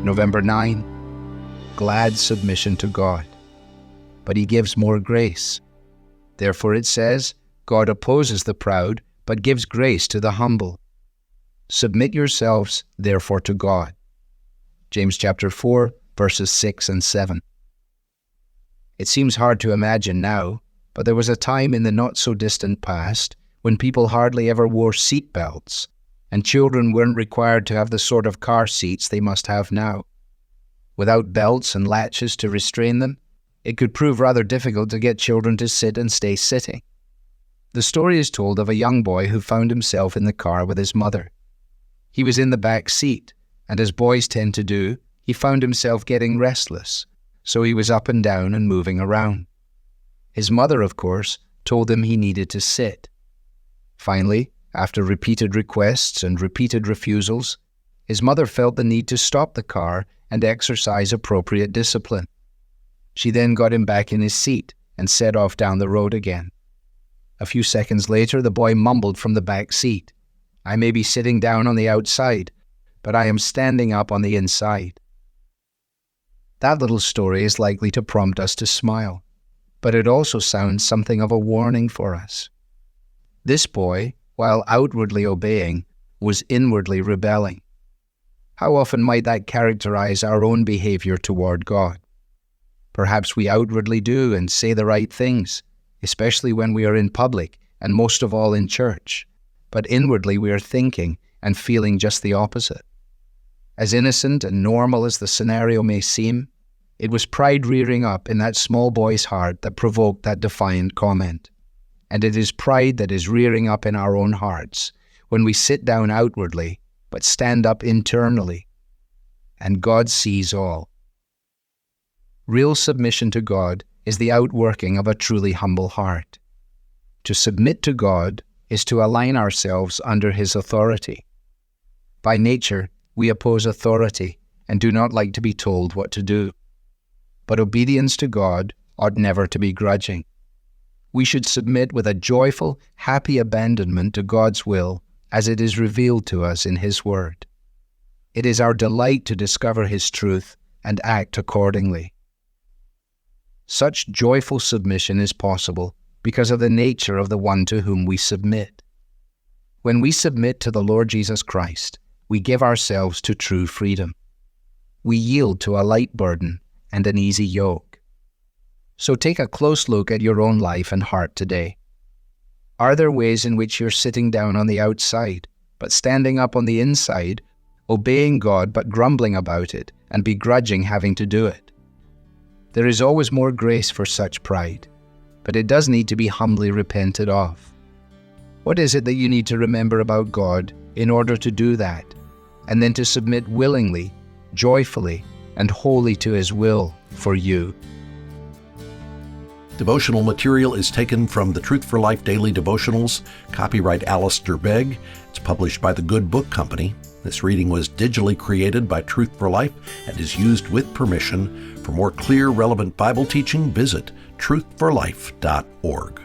November 9, glad submission to God. But He gives more grace. Therefore it says, God opposes the proud, but gives grace to the humble. Submit yourselves, therefore, to God. James chapter 4, verses 6 and 7. It seems hard to imagine now, but there was a time in the not-so-distant past when people hardly ever wore seat belts, and children weren't required to have the sort of car seats they must have now. Without belts and latches to restrain them, it could prove rather difficult to get children to sit and stay sitting. The story is told of a young boy who found himself in the car with his mother. He was in the back seat, and as boys tend to do, he found himself getting restless, so he was up and down and moving around. His mother, of course, told him he needed to sit. Finally, after repeated requests and repeated refusals, his mother felt the need to stop the car and exercise appropriate discipline. She then got him back in his seat and set off down the road again. A few seconds later, the boy mumbled from the back seat, "I may be sitting down on the outside, but I am standing up on the inside." That little story is likely to prompt us to smile, but it also sounds something of a warning for us. This boy, while outwardly obeying, was inwardly rebelling. How often might that characterize our own behavior toward God? Perhaps we outwardly do and say the right things, especially when we are in public and most of all in church, but inwardly we are thinking and feeling just the opposite. As innocent and normal as the scenario may seem, it was pride rearing up in that small boy's heart that provoked that defiant comment. And it is pride that is rearing up in our own hearts when we sit down outwardly but stand up internally. And God sees all. Real submission to God is the outworking of a truly humble heart. To submit to God is to align ourselves under His authority. By nature, we oppose authority and do not like to be told what to do. But obedience to God ought never to be grudging. We should submit with a joyful, happy abandonment to God's will as it is revealed to us in His Word. It is our delight to discover His truth and act accordingly. Such joyful submission is possible because of the nature of the one to whom we submit. When we submit to the Lord Jesus Christ, we give ourselves to true freedom. We yield to a light burden and an easy yoke. So take a close look at your own life and heart today. Are there ways in which you're sitting down on the outside, but standing up on the inside, obeying God but grumbling about it and begrudging having to do it? There is always more grace for such pride, but it does need to be humbly repented of. What is it that you need to remember about God in order to do that, and then to submit willingly, joyfully, and wholly to His will for you? Devotional material is taken from the Truth for Life Daily Devotionals, copyright Alistair Begg. It's published by the Good Book Company. This reading was digitally created by Truth for Life and is used with permission. For more clear, relevant Bible teaching, visit truthforlife.org.